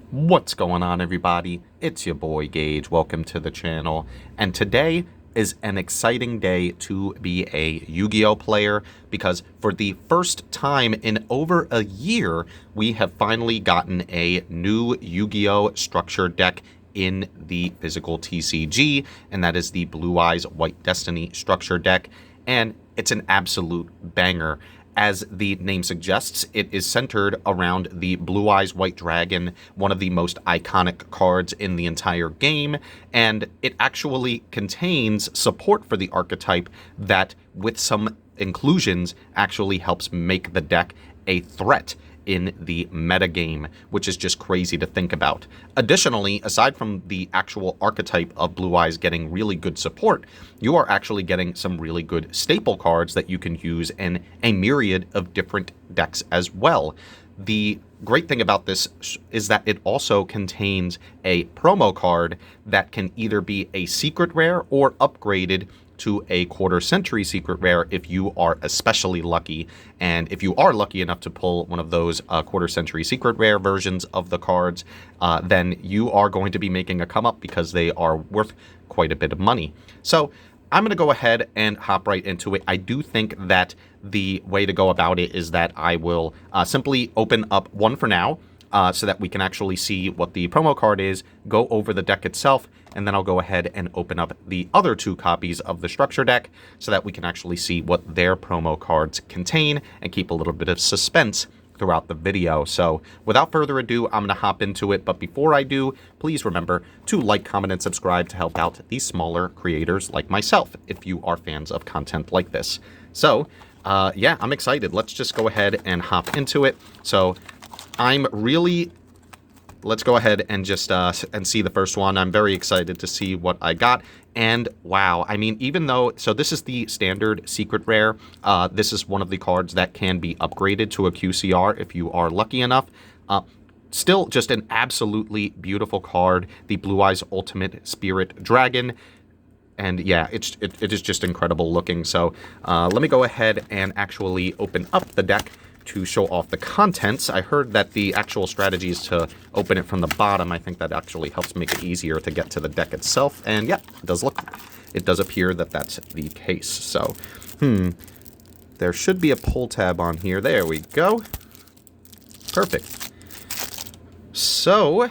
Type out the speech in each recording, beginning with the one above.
What's going on, everybody? It's your boy Gage. Welcome to the channel. And today is an exciting day to be a Yu-Gi-Oh player because for the first time in over a year, we have finally gotten a new Yu-Gi-Oh structure deck in the physical TCG, and that is the Blue Eyes White Destiny structure deck. And it's an absolute banger. As the name suggests, it is centered around the Blue Eyes White Dragon, one of the most iconic cards in the entire game, and it actually contains support for the archetype that, with some inclusions, actually helps make the deck a threat in the metagame, which is just crazy to think about. Additionally, aside from the actual archetype of Blue Eyes getting really good support, you are actually getting some really good staple cards that you can use in a myriad of different decks as well. The great thing about this is that it also contains a promo card that can either be a secret rare or upgraded to a quarter century secret rare if you are especially lucky. And if you are lucky enough to pull one of those quarter century secret rare versions of the cards, then you are going to be making a come up because they are worth quite a bit of money. So I'm going to go ahead and hop right into it. I do think that the way to go about it is that I will simply open up one for now, so that we can actually see what the promo card is, go over the deck itself, and then I'll go ahead and open up the other two copies of the structure deck so that we can actually see what their promo cards contain and keep a little bit of suspense throughout the video. So without further ado, I'm going to hop into it. But before I do, please remember to like, comment, and subscribe to help out these smaller creators like myself if you are fans of content like this. So yeah, I'm excited. Let's just go ahead and hop into it. So let's go ahead and just and see the first one. I'm very excited to see what I got. And wow, I mean, even though, so this is the standard secret rare. This is one of the cards that can be upgraded to a QCR if you are lucky enough. Still just an absolutely beautiful card, the Blue Eyes Ultimate Spirit Dragon. And yeah, it is just incredible looking. So let me go ahead and actually open up the deck to show off the contents. I heard that the actual strategy is to open it from the bottom. I think that actually helps make it easier to get to the deck itself. And yeah, it does appear that that's the case. So, there should be a pull tab on here. There we go. Perfect. So,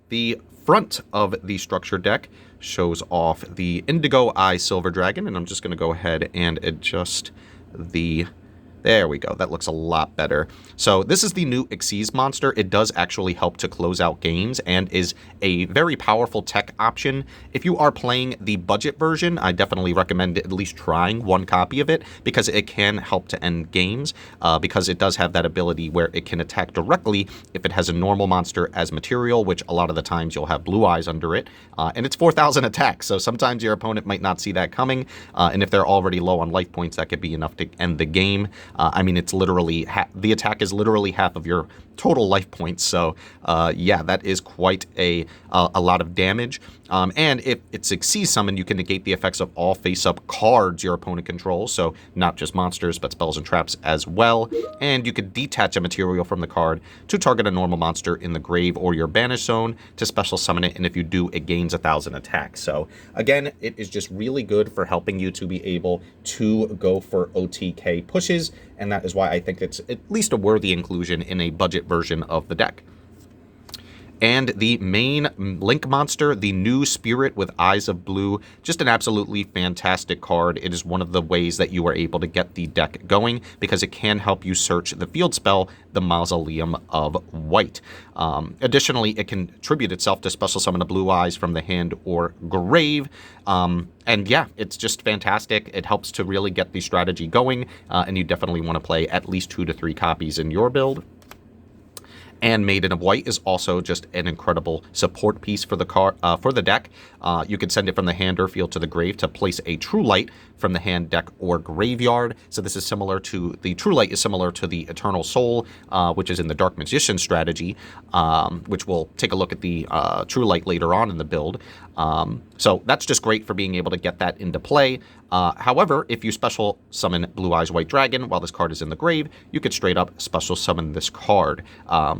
the front of the structure deck shows off the Indigo Eye Silver Dragon, and I'm just going to go ahead and adjust the... There we go. That looks a lot better. So this is the new Xyz monster. It does actually help to close out games and is a very powerful tech option. If you are playing the budget version, I definitely recommend at least trying one copy of it because it can help to end games because it does have that ability where it can attack directly if it has a normal monster as material, which a lot of the times you'll have Blue Eyes under it. And it's 4,000 attack, so sometimes your opponent might not see that coming. And if they're already low on life points, that could be enough to end the game. I mean, it's literally the attack is literally half of your total life points. So yeah, that is quite a lot of damage. And if it succeeds summon, you can negate the effects of all face-up cards your opponent controls. So not just monsters, but spells and traps as well. And you could detach a material from the card to target a normal monster in the grave or your banish zone to special summon it. And if you do, it gains 1,000 attack. So again, it is just really good for helping you to be able to go for OTK pushes. And that is why I think it's at least a worthy inclusion in a budget version of the deck. And the main Link monster, the new Spirit with Eyes of Blue, just an absolutely fantastic card. It is one of the ways that you are able to get the deck going because it can help you search the field spell, the Mausoleum of White. Additionally, it can attribute itself to special summon a Blue Eyes from the hand or grave. And yeah, it's just fantastic. It helps to really get the strategy going, and you definitely want to play at least 2 to 3 copies in your build. And Maiden of White is also just an incredible support piece for the deck. You can send it from the hand or field to the grave to place a True Light from the hand, deck, or graveyard. So this is similar to the True Light is similar to the Eternal Soul, which is in the Dark Magician strategy, which we'll take a look at the True Light later on in the build. So that's just great for being able to get that into play. However, if you special summon Blue Eyes White Dragon while this card is in the grave, you could straight up special summon this card,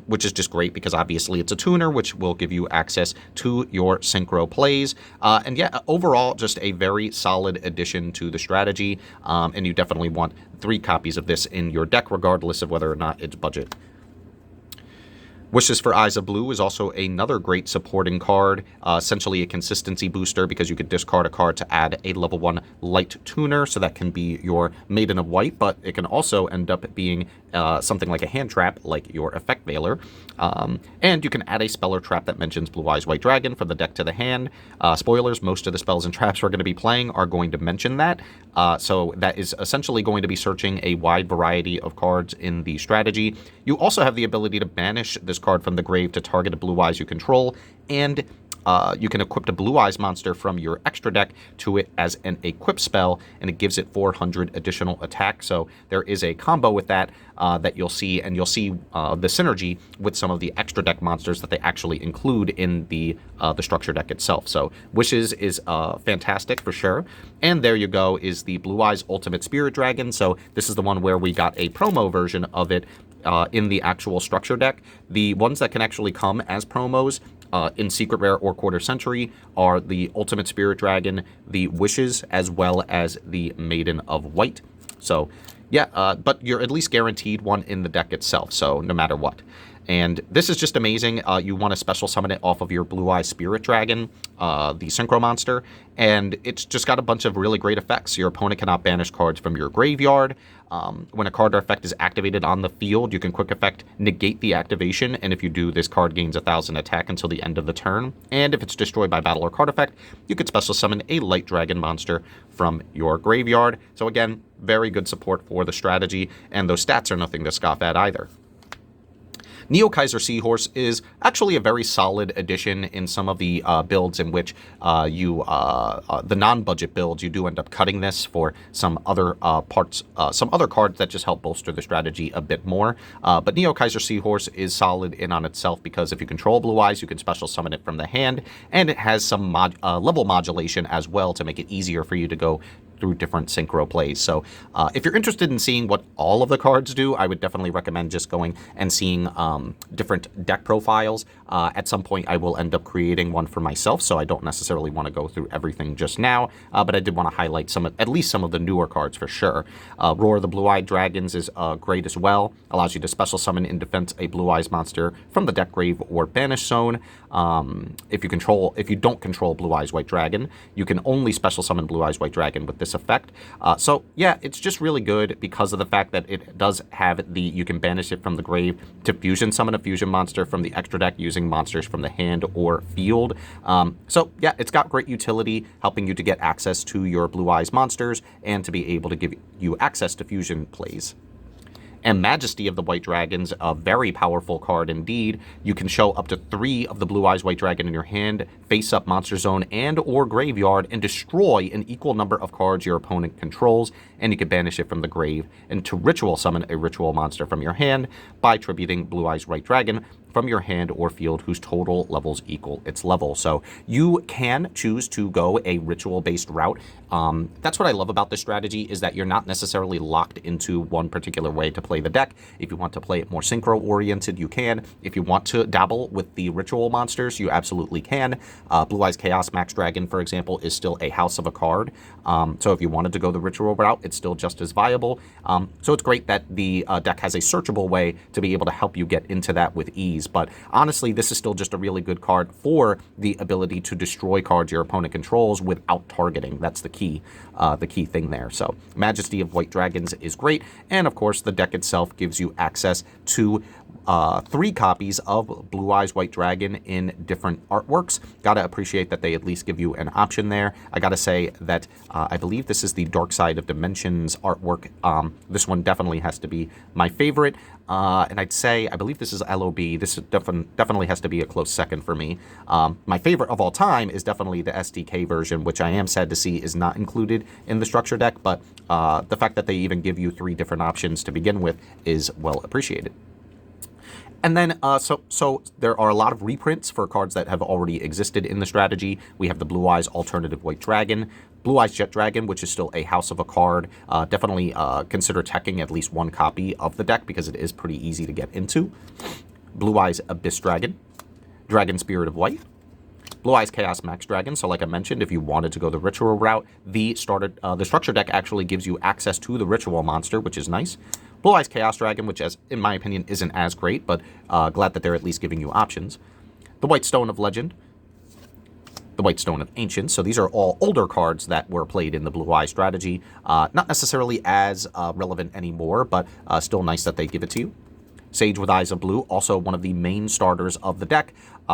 which is just great because obviously it's a tuner, which will give you access to your synchro plays. And yeah, overall, just a very solid addition to the strategy, and you definitely want 3 copies of this in your deck, regardless of whether or not it's budget. Wishes for Eyes of Blue is also another great supporting card, essentially a consistency booster because you could discard a card to add a level 1 light tuner, so that can be your Maiden of White, but it can also end up being something like a hand trap, like your Effect Veiler. And you can add a spell or trap that mentions Blue Eyes White Dragon from the deck to the hand. Spoilers, most of the spells and traps we're going to be playing are going to mention that, so that is essentially going to be searching a wide variety of cards in the strategy. You also have the ability to banish this card from the grave to target a Blue Eyes you control, and you can equip a Blue Eyes monster from your extra deck to it as an equip spell, and it gives it 400 additional attack. So there is a combo with that that you'll see, and you'll see the synergy with some of the extra deck monsters that they actually include in the structure deck itself. So Wishes is fantastic for sure. And there you go is the Blue Eyes Ultimate Spirit Dragon. So this is the one where we got a promo version of it in the actual structure deck. The ones that can actually come as promos in Secret Rare or Quarter Century are the Ultimate Spirit Dragon, the Wishes, as well as the Maiden of White. So yeah, but you're at least guaranteed one in the deck itself, so no matter what. And this is just amazing. You want to special summon it off of your Blue Eye Spirit Dragon, the Synchro Monster, and it's just got a bunch of really great effects. Your opponent cannot banish cards from your graveyard. When a card or effect is activated on the field, you can quick effect negate the activation, and if you do, this card gains 1,000 attack until the end of the turn. And if it's destroyed by battle or card effect, you could special summon a Light Dragon monster from your graveyard. So again, very good support for the strategy, and those stats are nothing to scoff at either. Neo Kaiser Seahorse is actually a very solid addition in some of the builds in which the non-budget builds, you do end up cutting this for some other parts, some other cards that just help bolster the strategy a bit more. But Neo Kaiser Seahorse is solid in on itself because if you control Blue Eyes, you can special summon it from the hand, and it has some level modulation as well to make it easier for you to go through different synchro plays. So if you're interested in seeing what all of the cards do, I would definitely recommend just going and seeing different deck profiles. At some point, I will end up creating one for myself, so I don't necessarily want to go through everything just now, but I did want to highlight at least some of the newer cards for sure. Roar of the Blue-Eyed Dragons is great as well. Allows you to special summon in defense a Blue Eyes monster from the deck grave or banish zone. If you don't control Blue Eyes White Dragon, you can only special summon Blue Eyes White Dragon with this effect. So yeah, it's just really good because of the fact that it does have you can banish it from the grave to fusion summon a fusion monster from the extra deck using monsters from the hand or field. So yeah, it's got great utility, helping you to get access to your Blue Eyes monsters and to be able to give you access to fusion plays. And Majesty of the White Dragons, a very powerful card indeed. You can show up to 3 of the Blue Eyes White Dragon in your hand, face up Monster Zone and or Graveyard, and destroy an equal number of cards your opponent controls, and you can banish it from the grave, and to ritual summon a ritual monster from your hand by tributing Blue Eyes White Dragon from your hand or field whose total levels equal its level. So you can choose to go a ritual-based route. That's what I love about this strategy, is that you're not necessarily locked into one particular way to play the deck. If you want to play it more synchro-oriented, you can. If you want to dabble with the ritual monsters, you absolutely can. Blue Eyes Chaos Max Dragon, for example, is still a house of a card. So if you wanted to go the ritual route, it's still just as viable. So it's great that the deck has a searchable way to be able to help you get into that with ease. But honestly, this is still just a really good card for the ability to destroy cards your opponent controls without targeting. That's the key thing there. So Majesty of White Dragons is great. And of course, the deck itself gives you access to 3 copies of Blue Eyes White Dragon in different artworks. Gotta appreciate that they at least give you an option there. I gotta say that I believe this is the Dark Side of Dimensions artwork. This one definitely has to be my favorite. And I'd say, I believe this is LOB. This definitely has to be a close second for me. My favorite of all time is definitely the STK version, which I am sad to see is not included in the structure deck, but the fact that they even give you 3 different options to begin with is well appreciated. And then, so there are a lot of reprints for cards that have already existed in the strategy. We have the Blue Eyes Alternative White Dragon, Blue Eyes Jet Dragon, which is still a house of a card. Definitely consider teching at least one copy of the deck because it is pretty easy to get into. Blue Eyes Abyss Dragon, Dragon Spirit of White, Blue Eyes Chaos Max Dragon. So like I mentioned, if you wanted to go the ritual route, the structure deck actually gives you access to the ritual monster, which is nice. Blue Eyes Chaos Dragon, which in my opinion isn't as great, but glad that they're at least giving you options. The White Stone of Legend, the White Stone of Ancients. So these are all older cards that were played in the Blue Eye strategy. Not necessarily as relevant anymore, but still nice that they give it to you. Sage with Eyes of Blue, also one of the main starters of the deck,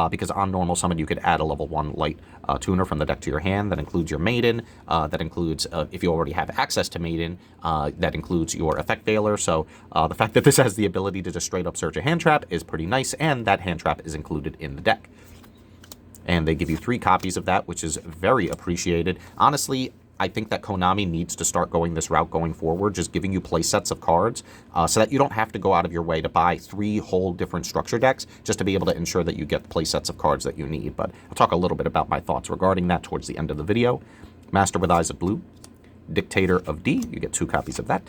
because on normal summon you could add a level 1 light tuner from the deck to your hand. That includes your Maiden, that includes, if you already have access to Maiden, that includes your Effect Veiler. So the fact that this has the ability to just straight up search a hand trap is pretty nice, and that hand trap is included in the deck. And they give you 3 copies of that, which is very appreciated. Honestly, I think that Konami needs to start going this route going forward, just giving you play sets of cards so that you don't have to go out of your way to buy 3 whole different structure decks just to be able to ensure that you get play sets of cards that you need. But I'll talk a little bit about my thoughts regarding that towards the end of the video. Master with Eyes of Blue, Dictator of D, you get 2 copies of that.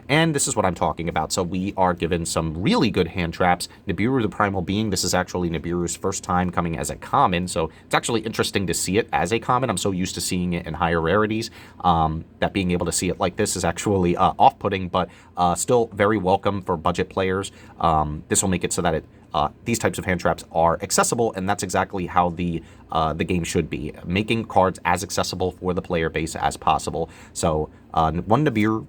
And this is what I'm talking about. So we are given some really good hand traps. Nibiru the Primal Being. This is actually Nibiru's first time coming as a common. So it's actually interesting to see it as a common. I'm so used to seeing it in higher rarities that being able to see it like this is actually off-putting, but still very welcome for budget players. This will make it so that these types of hand traps are accessible, and that's exactly how the game should be. Making cards as accessible for the player base as possible. So 1 Nibiru,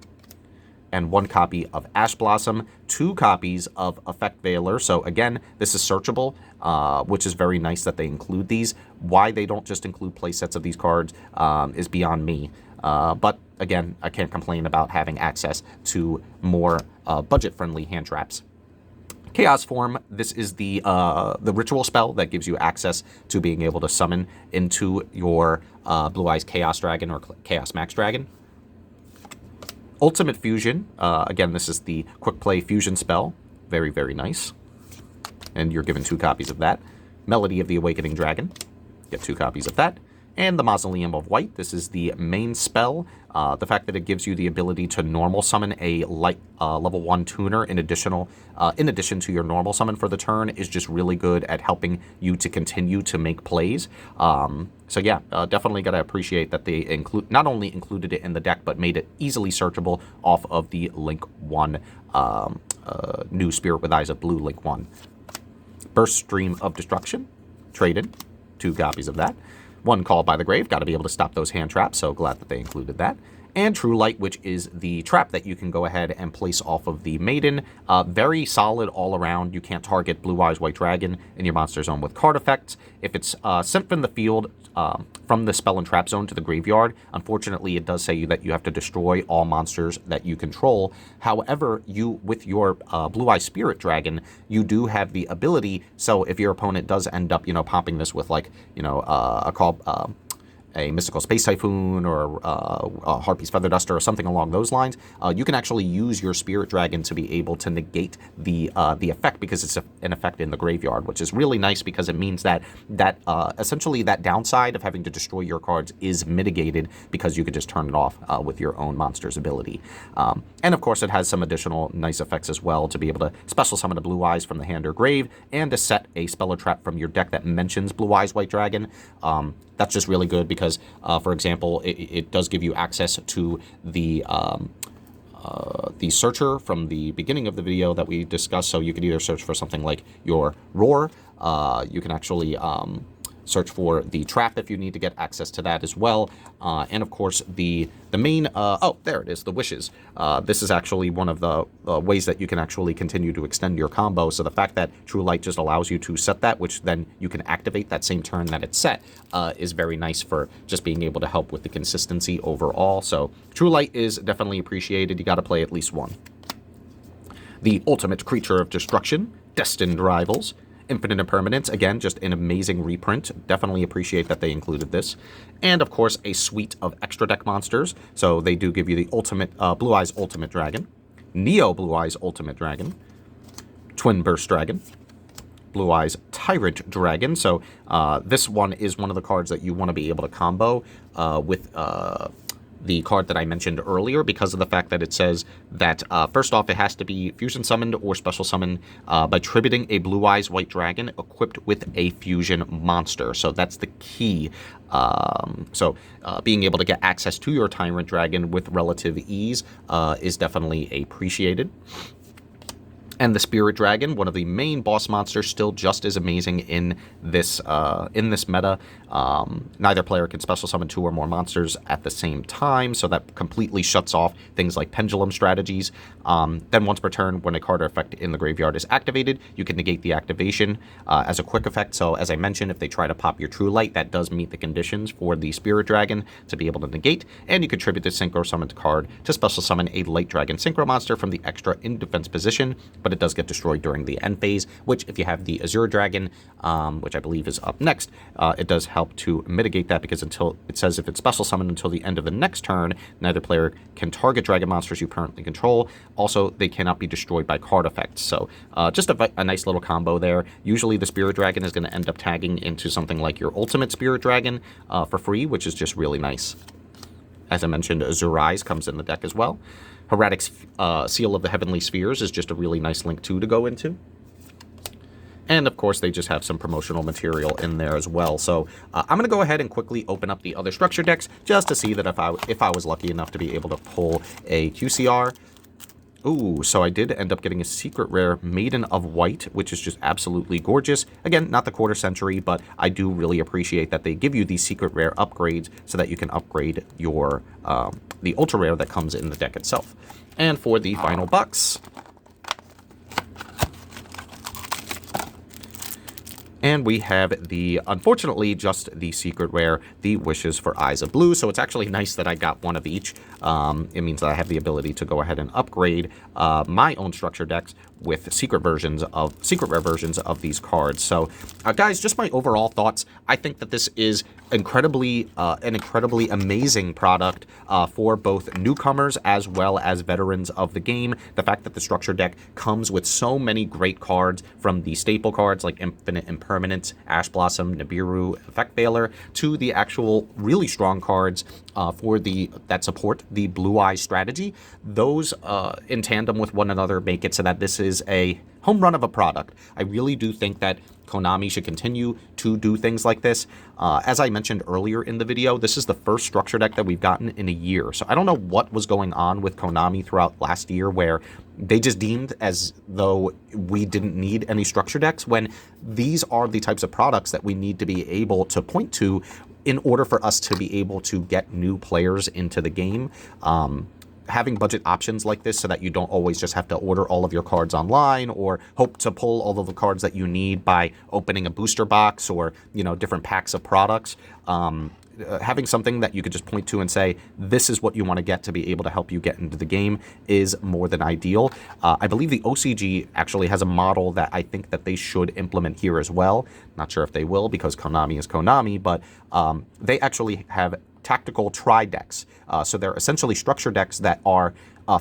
and 1 copy of Ash Blossom, 2 copies of Effect Veiler. So again, this is searchable, which is very nice that they include these. Why they don't just include play sets of these cards is beyond me. But again, I can't complain about having access to more budget-friendly hand traps. Chaos Form, this is the ritual spell that gives you access to being able to summon into your Blue Eyes Chaos Dragon or Chaos Max Dragon. Ultimate Fusion, again, this is the quick play fusion spell. Very, very nice. And you're given 2 copies of that. Melody of the Awakening Dragon, get 2 copies of that. And the Mausoleum of White, this is the main spell. The fact that it gives you the ability to normal summon a light level 1 tuner in addition to your normal summon for the turn is just really good at helping you to continue to make plays. So yeah, definitely got to appreciate that they not only included it in the deck, but made it easily searchable off of the Link 1 new Spirit with Eyes of Blue Link 1. Burst Stream of Destruction, trade in, 2 copies of that. 1 Call by the Grave, got to be able to stop those hand traps, so glad that they included that. And True Light, which is the trap that you can go ahead and place off of the Maiden. Very solid all around. You can't target Blue Eyes White Dragon in your monster zone with card effects. If it's sent from the field, from the spell and trap zone to the graveyard, unfortunately it does say that you have to destroy all monsters that you control. However, with your Blue Eye Spirit Dragon, you do have the ability, so if your opponent does end up, popping this with a Mystical Space Typhoon or a Harpy's Feather Duster or something along those lines, you can actually use your Spirit Dragon to be able to negate the effect because it's an effect in the graveyard, which is really nice because it means that essentially that downside of having to destroy your cards is mitigated because you could just turn it off with your own monster's ability. And of course, it has some additional nice effects as well to be able to special summon a Blue Eyes from the hand or grave and to set a spell or trap from your deck that mentions Blue Eyes White Dragon. That's just really good because, for example, it does give you access to the searcher from the beginning of the video that we discussed. So you could either search for something like your Roar. You can actually search for the trap if you need to get access to that as well. And of course, the main, oh, there it is, the wishes. This is actually one of the ways that you can actually continue to extend your combo. So the fact that True Light just allows you to set that, which then you can activate that same turn that it's set, is very nice for just being able to help with the consistency overall. So True Light is definitely appreciated. You got to play at least 1. The Ultimate Creature of Destruction, Destined Rivals. Infinite Impermanence, again, just an amazing reprint. Definitely appreciate that they included this. And, of course, a suite of extra deck monsters. So they do give you the Ultimate Blue Eyes Ultimate Dragon, Neo Blue Eyes Ultimate Dragon, Twin Burst Dragon, Blue Eyes Tyrant Dragon. So this one is one of the cards that you want to be able to combo with the card that I mentioned earlier, because of the fact that it says that, first off, it has to be fusion summoned or special summoned by tributing a Blue Eyes White Dragon equipped with a fusion monster. So that's the key. Being able to get access to your Tyrant Dragon with relative ease is definitely appreciated. And the Spirit Dragon, one of the main boss monsters, still just as amazing in this meta. Neither player can special summon 2 or more monsters at the same time, so that completely shuts off things like pendulum strategies. Then once per turn, when a card or effect in the graveyard is activated, you can negate the activation as a quick effect. So as I mentioned, if they try to pop your True Light, that does meet the conditions for the Spirit Dragon to be able to negate, and you contribute the Synchro Summoned card to special summon a Light Dragon Synchro monster from the extra in defense position, but it does get destroyed during the end phase, which if you have the Azure Dragon, which I believe is up next, it does help to mitigate that, because until it says if it's special summoned until the end of the next turn, neither player can target dragon monsters you currently control. Also, they cannot be destroyed by card effects. So just a nice little combo there. Usually the Spirit Dragon is going to end up tagging into something like your Ultimate Spirit Dragon for free, which is just really nice. As I mentioned, Azure Eyes comes in the deck as well. Heretics Seal of the Heavenly Spheres is just a really nice link too to go into. And of course, they just have some promotional material in there as well. So I'm going to go ahead and quickly open up the other structure decks just to see that if I was lucky enough to be able to pull a QCR. Ooh, so I did end up getting a secret rare Maiden of White, which is just absolutely gorgeous. Again, not the quarter century, but I do really appreciate that they give you these secret rare upgrades so that you can upgrade your the ultra rare that comes in the deck itself. And for the final box, and we have unfortunately, just the secret rare, the Wishes for Eyes of Blue. So it's actually nice that I got one of each. It means that I have the ability to go ahead and upgrade my own structure decks with secret rare versions of these cards. So, guys, just my overall thoughts. I think that this is an incredibly amazing product for both newcomers as well as veterans of the game. The fact that the structure deck comes with so many great cards, from the staple cards like Infinite Impermanence, Ash Blossom, Nibiru, Effect Veiler, to the actual really strong cards that support the Blue Eye strategy. Those in tandem with one another make it so that this is a home run of a product. I really do think that Konami should continue to do things like this. As I mentioned earlier in the video, this is the first structure deck that we've gotten in a year. So I don't know what was going on with Konami throughout last year, where they just deemed as though we didn't need any structure decks, when these are the types of products that we need to be able to point to in order for us to be able to get new players into the game. Having budget options like this, so that you don't always just have to order all of your cards online or hope to pull all of the cards that you need by opening a booster box or, different packs of products. Having something that you could just point to and say, this is what you want to get to be able to help you get into the game is more than ideal. I believe the OCG actually has a model that I think that they should implement here as well. Not sure if they will, because Konami is Konami, but they actually have tactical tri-decks. So they're essentially structure decks that are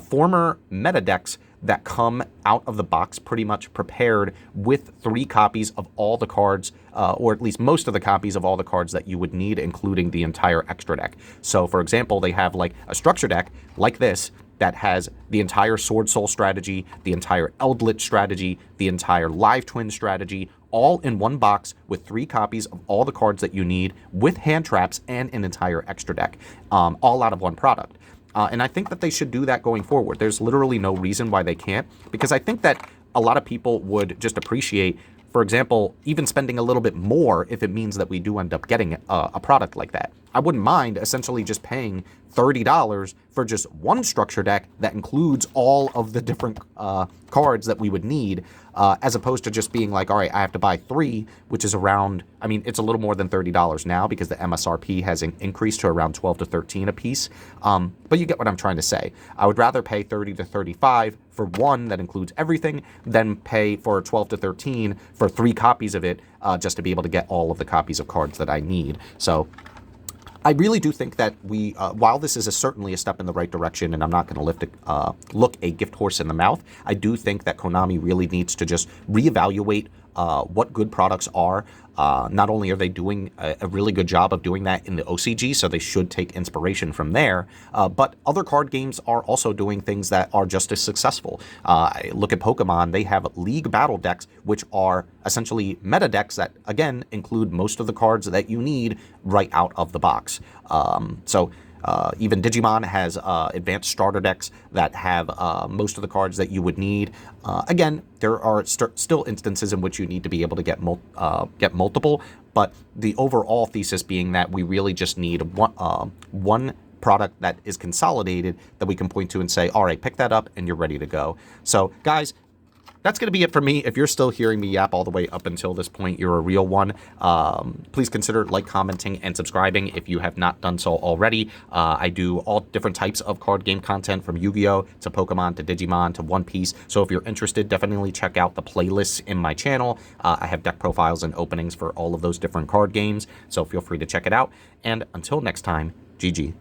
former meta decks that come out of the box pretty much prepared with 3 copies of all the cards, or at least most of the copies of all the cards that you would need, including the entire extra deck. So, for example, they have like a structure deck like this that has the entire Sword Soul strategy, the entire Eldritch strategy, the entire Live Twin strategy, all in one box with 3 copies of all the cards that you need, with hand traps and an entire extra deck, all out of one product. And I think that they should do that going forward. There's literally no reason why they can't, because I think that a lot of people would just appreciate, for example, even spending a little bit more if it means that we do end up getting a product like that. I wouldn't mind essentially just paying $30 for just one structure deck that includes all of the different cards that we would need, as opposed to just being like, all right, I have to buy 3, which is around, I mean, it's a little more than $30 now because the MSRP has increased to around 12 to 13 a piece. But you get what I'm trying to say. I would rather pay 30 to 35 for one that includes everything than pay for 12 to 13 for 3 copies of it, just to be able to get all of the copies of cards that I need. So I really do think that we, while this is certainly a step in the right direction, and I'm not going to look a gift horse in the mouth, I do think that Konami really needs to just reevaluate what good products are. Not only are they doing a really good job of doing that in the OCG, so they should take inspiration from there, but other card games are also doing things that are just as successful. Look at Pokemon. They have League Battle decks, which are essentially meta decks that, again, include most of the cards that you need right out of the box. Even Digimon has advanced starter decks that have most of the cards that you would need. Again, there are still instances in which you need to be able to get multiple, but the overall thesis being that we really just need one product that is consolidated that we can point to and say, all right, pick that up and you're ready to go. So, guys, that's going to be it for me. If you're still hearing me yap all the way up until this point, you're a real one. Please consider commenting, and subscribing if you have not done so already. I do all different types of card game content, from Yu-Gi-Oh! To Pokemon to Digimon to One Piece. So if you're interested, definitely check out the playlists in my channel. I have deck profiles and openings for all of those different card games, so feel free to check it out. And until next time, GG.